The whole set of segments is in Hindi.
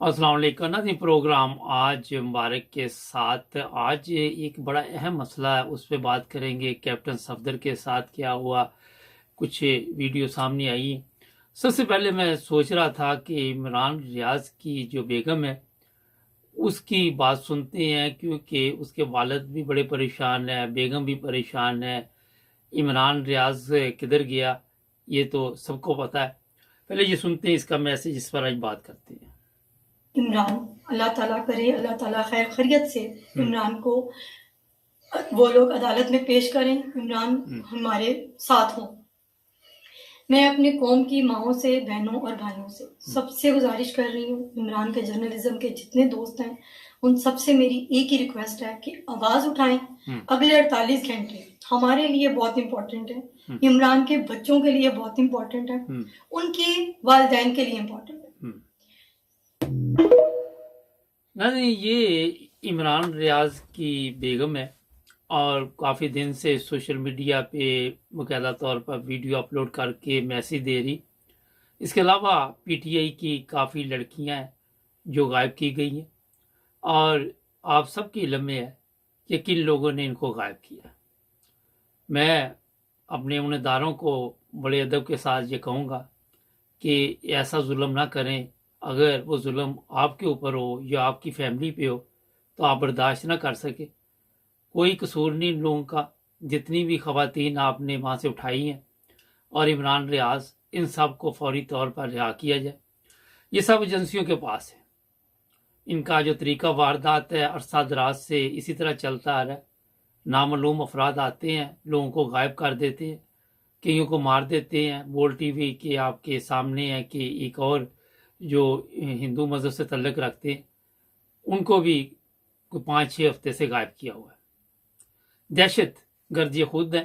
अस्सलाम वालेकुम नाज़रीन। प्रोग्राम आज मुबारक के साथ आज एक बड़ा अहम मसला है, उस पर बात करेंगे। कैप्टन सफदर के साथ क्या हुआ, कुछ वीडियो सामने आई। सबसे पहले मैं सोच रहा था कि इमरान रियाज की जो बेगम है उसकी बात सुनते हैं, क्योंकि उसके वालिद भी बड़े परेशान है, बेगम भी परेशान है। इमरान रियाज किधर गया ये तो सबको पता है। पहले ये सुनते हैं इसका मैसेज, इस पर आज बात करते हैं। इमरान, अल्लाह ताला करे अल्लाह ताला खैर खैरियत से इमरान को वो लोग अदालत में पेश करें, इमरान हमारे साथ हों। मैं अपनी कौम की माओं से, बहनों और भाइयों से सबसे गुजारिश कर रही हूँ, इमरान के जर्नलिज्म के जितने दोस्त हैं उन सबसे मेरी एक ही रिक्वेस्ट है कि आवाज उठाएं। अगले 48 घंटे हमारे लिए बहुत इंपॉर्टेंट है, इमरान के बच्चों के लिए बहुत इंपॉर्टेंट है, उनके वालिदैन के लिए इंपॉर्टेंट है। नहीं, ये इमरान रियाज की बेगम है और काफ़ी दिन से सोशल मीडिया पे मुकैदा तौर पर वीडियो अपलोड करके मैसेज दे रही। इसके अलावा पीटीआई की काफ़ी लड़कियां हैं जो गायब की गई हैं, और आप सबकी इल्म में है कि किन लोगों ने इनको गायब किया। मैं अपने उन इदारों को बड़े अदब के साथ ये कहूँगा कि ऐसा जुल्म ना करें। अगर वो जुल्म आपके ऊपर हो या आपकी फैमिली पे हो तो आप बर्दाश्त ना कर सके। कोई कसूर नहीं इन लोगों का, जितनी भी खवातीन आपने वहाँ से उठाई हैं, और इमरान रियाज, इन सब को फौरी तौर पर रिहा किया जाए। ये सब एजेंसियों के पास है। इनका जो तरीका वारदात है अरसा दराज से इसी तरह चलता आ रहा है। नामालूम अफराद आते हैं, लोगों को गायब कर देते हैं, कईयों को मार देते हैं। बोल टीवी के आपके सामने है कि एक और जो हिंदू मजहब से तल्लक रखते हैं उनको भी 5-6 हफ्ते से गायब किया हुआ है। दहशत गर्द ये खुद है,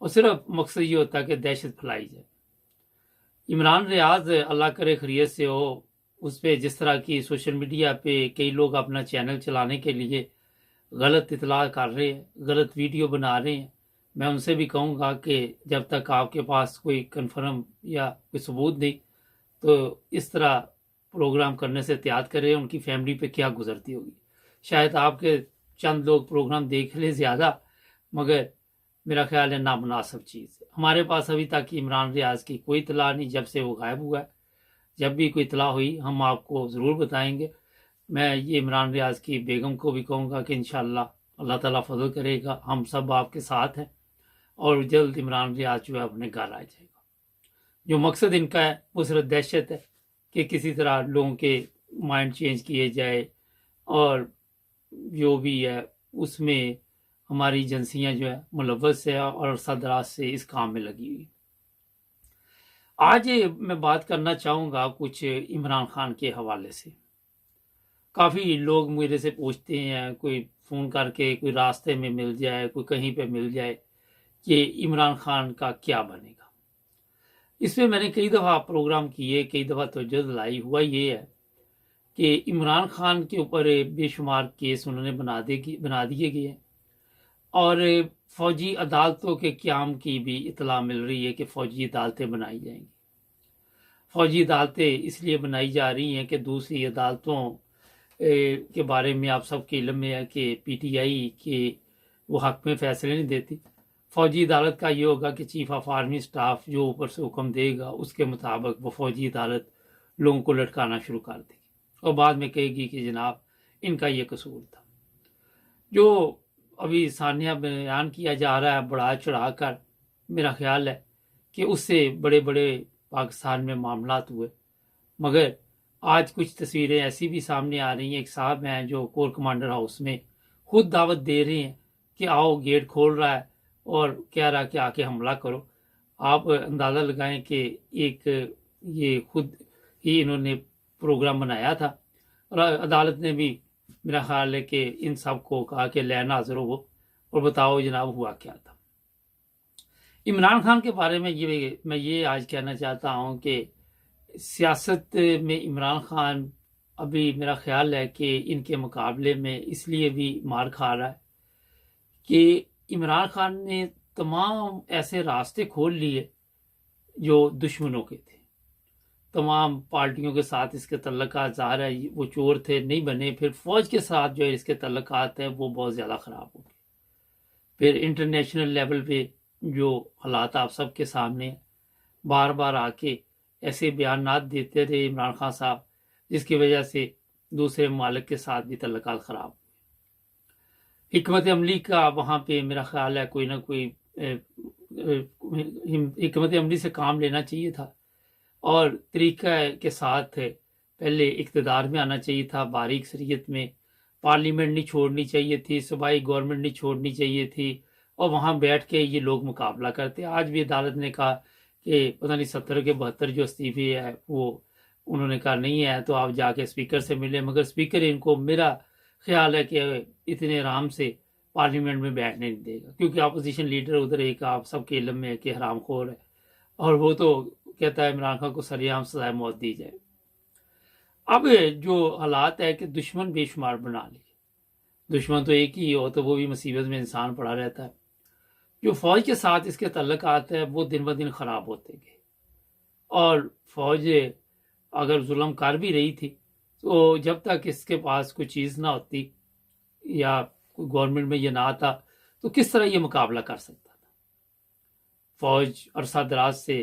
और सिर्फ मकसद ये होता है कि दहशत फैलाई जाए। इमरान रियाज अल्लाह करे खैरियत से हो। उस पर जिस तरह की सोशल मीडिया पे कई लोग अपना चैनल चलाने के लिए गलत इतला कर रहे हैं, गलत वीडियो बना रहे हैं, मैं उनसे भी कहूँगा कि जब तक आपके पास कोई कन्फर्म या कोई सबूत नहीं तो इस तरह प्रोग्राम करने से एहतियात करें। उनकी फैमिली पे क्या गुजरती होगी। शायद आपके चंद लोग प्रोग्राम देख ले ज़्यादा, मगर मेरा ख्याल है नामुनासिब चीज़। हमारे पास अभी तक इमरान रियाज की कोई इतला नहीं जब से वो गायब हुआ है। जब भी कोई इतला हुई हम आपको ज़रूर बताएंगे। मैं ये इमरान रियाज की बेगम को भी कहूँगा कि इंशाअल्लाह अल्लाह ताला फजल करेगा, हम सब आपके साथ हैं, और जल्द इमरान रियाज जो है अपने घर आ जाएगा। जो मकसद इनका है वो सिर्फ दहशत है कि किसी तरह लोगों के माइंड चेंज किए जाए, और जो भी है उसमें हमारी एजेंसियां जो है मुलव्वस है और अरसा दराज से इस काम में लगी हुई। आज मैं बात करना चाहूँगा कुछ इमरान खान के हवाले से। काफ़ी लोग मेरे से पूछते हैं, कोई फ़ोन करके, कोई रास्ते में मिल जाए, कोई कहीं पे मिल जाए, कि इमरान खान का क्या बनेगा। इस पर मैंने कई दफ़ा प्रोग्राम किए, कई दफ़ा तवज्जो दिलाई। हुआ ये है कि इमरान खान के ऊपर बेशुमार केस उन्होंने बना दिए गए हैं, और फ़ौजी अदालतों के क़याम की भी इतला मिल रही है कि फ़ौजी अदालतें बनाई जाएंगी। फ़ौजी अदालतें इसलिए बनाई जा रही हैं कि दूसरी अदालतों के बारे में आप सबके इल्म में है कि पीटीआई के वो हक में फ़ैसले नहीं देती। फ़ौजी अदालत का ये होगा कि चीफ ऑफ आर्मी स्टाफ जो ऊपर से हुक्म देगा उसके मुताबिक वो फ़ौजी अदालत लोगों को लटकाना शुरू कर देगी, और बाद में कहेगी कि जनाब इनका ये कसूर था। जो अभी सानिया बयान किया जा रहा है बढ़ा चढ़ा कर, मेरा ख्याल है कि उससे बड़े बड़े पाकिस्तान में मामलात हुए। मगर आज कुछ तस्वीरें ऐसी भी सामने आ रही हैं। एक साहब हैं जो कोर कमांडर हाउस में खुद दावत दे रहे हैं कि आओ, गेट खोल रहा है और कह रहा है कि आके हमला करो। आप अंदाज़ा लगाएं कि एक ये खुद ही इन्होंने प्रोग्राम बनाया था, और अदालत ने भी मेरा ख्याल है कि इन सब को कहा कि लैन हाजिर हो और बताओ जनाब हुआ क्या था। इमरान खान के बारे में मैं ये आज कहना चाहता हूँ कि सियासत में इमरान खान अभी मेरा ख्याल है कि इनके मुकाबले में इसलिए भी मार खा रहा है कि इमरान खान ने तमाम ऐसे रास्ते खोल लिए जो दुश्मनों के थे। तमाम पार्टियों के साथ इसके तल्लुकात ज़ाहिर है वो चोर थे नहीं बने, फिर फ़ौज के साथ जो है इसके तल्लुकात हैं वो बहुत ज़्यादा ख़राब हो गए। फिर इंटरनेशनल लेवल पे जो हालात आप सबके सामने हैं, बार बार आके ऐसे बयानात देते रहे इमरान खान साहब, जिसकी वजह से दूसरे ममालिक के साथ भी तल्लुकात ख़राब। हिकमत अमली का वहाँ पे मेरा ख्याल है कोई ना कोई हिकमत अमली से काम लेना चाहिए था और तरीका के साथ पहले इक़्तिदार में आना चाहिए था, बारीक शरीयत में पार्लियामेंट नहीं छोड़नी चाहिए थी, सूबाई गवर्नमेंट नहीं छोड़नी चाहिए थी और वहाँ बैठ के ये लोग मुकाबला करते। आज भी अदालत ने कहा कि पता नहीं 70 के 72 जो इस्तीफे है वो उन्होंने कहा नहीं है तो आप जाके स्पीकर से मिले, मगर स्पीकर इनको मेरा ख्याल है कि इतने आराम से पार्लियामेंट में बैठने नहीं देगा, क्योंकि अपोजिशन लीडर उधर एक आप सबके इल्म में है कि हरामखोर है और वो तो कहता है इमरान खान को सरेआम सजाए मौत दी जाए। अब जो हालात है कि दुश्मन बेशुमार बना लिए, दुश्मन तो एक ही हो तो वो भी मुसीबत में इंसान पड़ा रहता है। जो फौज के साथ इसके तल्लुकात है वो दिन ब दिन खराब होते गए और फौज अगर जुल्म कर भी रही थी तो जब तक इसके पास कोई चीज़ ना होती या कोई गवर्नमेंट में ये ना आता तो किस तरह ये मुकाबला कर सकता था। फौज अरसा दराज से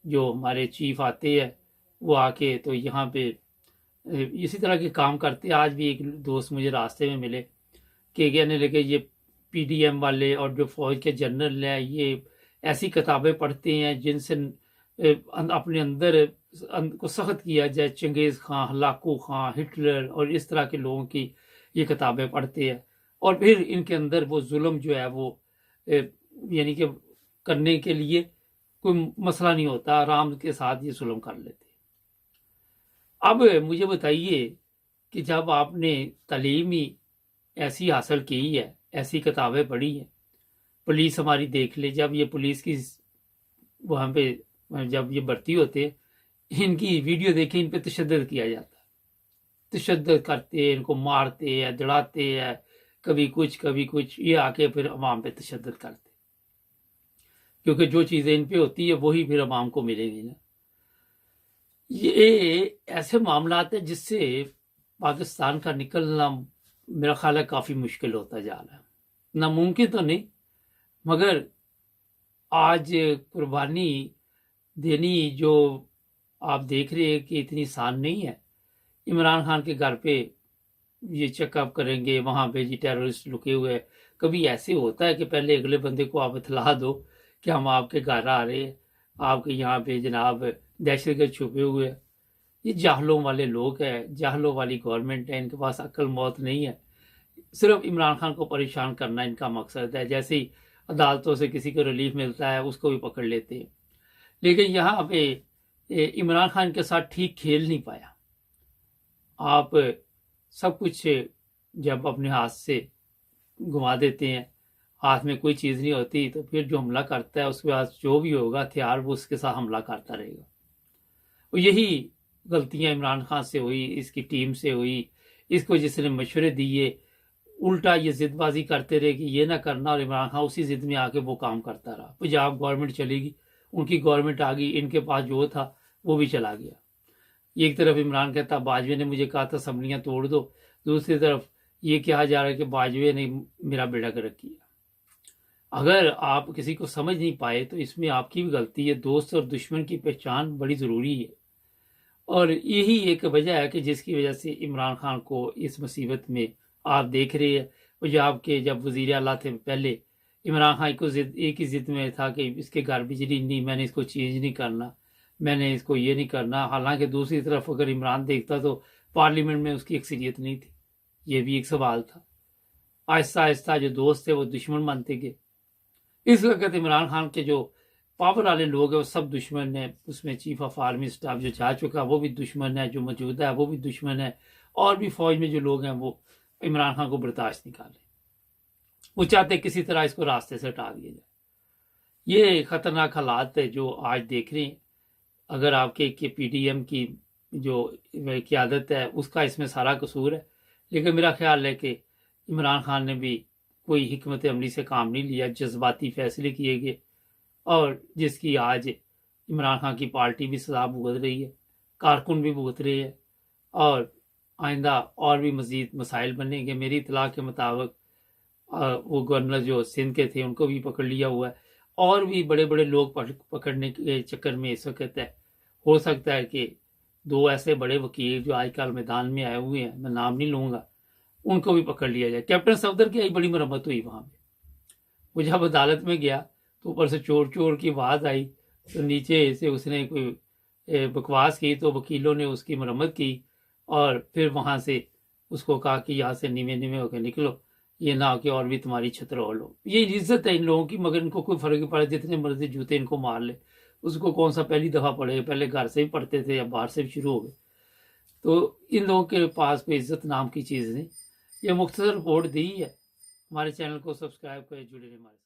जो हमारे चीफ आते हैं वो आके तो यहाँ पे इसी तरह के काम करते। आज भी एक दोस्त मुझे रास्ते में मिले कि कहने लगे ये पीडीएम वाले और जो फौज के जनरल हैं ये ऐसी किताबें पढ़ते हैं जिनसे अपने अंदर को सख्त किया जाए, चंगेज़ खां, हलाकू खां, हिटलर और इस तरह के लोगों की ये किताबें पढ़ते हैं और फिर इनके अंदर वो जुल्म जो है वो यानी कि करने के लिए कोई मसला नहीं होता, आराम के साथ ये जुल्म कर लेते। अब मुझे बताइए कि जब आपने तालीम ही ऐसी हासिल की है, ऐसी किताबें पढ़ी हैं, पुलिस हमारी देख ले, जब ये पुलिस की वहाँ पे जब ये भर्ती होते हैं इनकी वीडियो देखे इन पे तशद्दुद किया जाता है, तशद्दुद करते हैं, इनको मारते हैं, दड़ाते हैं, कभी कुछ ये आके फिर अवाम पे तशद्दुद करते, क्योंकि जो चीज़ें इन पे होती है वही फिर अवाम को मिलेंगी ना। ये ऐसे मामलात है जिससे पाकिस्तान का निकलना मेरा ख्याल है काफ़ी मुश्किल होता जा रहा है। नामुमकिन तो नहीं, मगर आज कुर्बानी देनी जो आप देख रहे हैं कि इतनी आसान नहीं है। इमरान खान के घर पे ये चेकअप करेंगे, वहाँ पे जी टेररिस्ट लुके हुए हैं। कभी ऐसे होता है कि पहले अगले बंदे को आप इतला दो कि हम आपके घर आ रहे हैं, आपके यहाँ पे जनाब दहशतगर्द छुपे हुए हैं। ये जाहलों वाले लोग हैं, जाहलों वाली गवर्नमेंट है, इनके पास अक्ल मौत नहीं है, सिर्फ इमरान खान को परेशान करना इनका मकसद है। जैसे ही अदालतों से किसी को रिलीफ मिलता है उसको भी पकड़ लेते हैं, लेकिन यहाँ पे इमरान खान के साथ ठीक खेल नहीं पाया। आप सब कुछ जब अपने हाथ से घुमा देते हैं, हाथ में कोई चीज़ नहीं होती, तो फिर जो हमला करता है उसके बाद जो भी होगा हथियार वो उसके साथ हमला करता रहेगा। और यही गलतियां इमरान खान से हुई, इसकी टीम से हुई, इसको जिसने मशवरे दिए उल्टा ये जिदबाजी करते रहे कि ये ना करना, और इमरान खान उसी जिद में आके वो काम करता रहा। पंजाब गवर्नमेंट चलेगी, उनकी गवर्नमेंट आ गई, इनके पास जो था वो भी चला गया। एक तरफ इमरान कहता बाजवे ने मुझे कहा था असम्बलियाँ तोड़ दो, दूसरी तरफ ये कहा जा रहा है कि बाजवे ने मेरा बेड़ा गर्क किया। अगर आप किसी को समझ नहीं पाए तो इसमें आपकी भी गलती है। दोस्त और दुश्मन की पहचान बड़ी ज़रूरी है और यही एक वजह है कि जिसकी वजह से इमरान खान को इस मुसीबत में आप देख रहे हैं। पंजाब के जब वज़ीर आला थे पहले, इमरान खान को एक ही ज़िद में था कि इसके घर बिजली नहीं, मैंने इसको चेंज नहीं करना, मैंने इसको ये नहीं करना। हालांकि दूसरी तरफ अगर इमरान देखता तो पार्लियामेंट में उसकी अक्सरियत नहीं थी, ये भी एक सवाल था। आहिस्ता आहिस्ता जो दोस्त थे वो दुश्मन बनते गए। इस वक्त इमरान खान के जो पावर वाले लोग हैं वो सब दुश्मन है। उसमें चीफ ऑफ आर्मी स्टाफ जो जा चुका वो भी दुश्मन है, जो मौजूदा है वो भी दुश्मन है, और भी फौज में जो लोग हैं वो इमरान खान को बर्दाश्त नहीं कर रहे। वो चाहते किसी तरह इसको रास्ते से हटा दिया जाए। ये खतरनाक हालात है जो आज देख रहे हैं। अगर आपके पीडीएम की जो क़यादत है उसका इसमें सारा कसूर है, लेकिन मेरा ख्याल है कि इमरान खान ने भी कोई हिकमत अमली से काम नहीं लिया, जज्बाती फैसले किए गए और जिसकी आज इमरान खान की पार्टी भी सजा भुगत रही है। कारकुन भी भुगत रहे हैं और आइंदा और भी मजीद मसाइल बनेंगे। मेरी इतला के मुताबिक वो गवर्नर जो सिंध के थे उनको भी पकड़ लिया हुआ है और भी बड़े बड़े लोग पकड़ने के चक्कर में इस वक्त है। हो सकता है कि 2 ऐसे बड़े वकील जो आजकल मैदान में आए हुए हैं, मैं नाम नहीं लूंगा, उनको भी पकड़ लिया जाए। कैप्टन सफदर की बड़ी मरम्मत हुई वहां पे। वो जब अदालत में गया तो ऊपर से चोर चोर की आवाज आई, तो नीचे से उसने कोई बकवास की, तो वकीलों ने उसकी मरम्मत की और फिर वहां से उसको कहा कि यहाँ से नीवे नीवे होकर निकलो, ये ना हो कि और भी तुम्हारी छतरोल हो। ये इज्जत है इन लोगों की, मगर इनको कोई फर्क नहीं पड़ा, जितने मर्जी जूते इनको मार ले, उसको कौन सा पहली दफा पड़ेगा, पहले घर से भी पढ़ते थे या बाहर से भी शुरू हो गए। तो इन लोगों के पास कोई इज्जत नाम की चीज़ नहीं। ये मुख्तसर रिपोर्ट दी है। हमारे चैनल को सब्सक्राइब करें, जुड़े रहे हमारे साथ।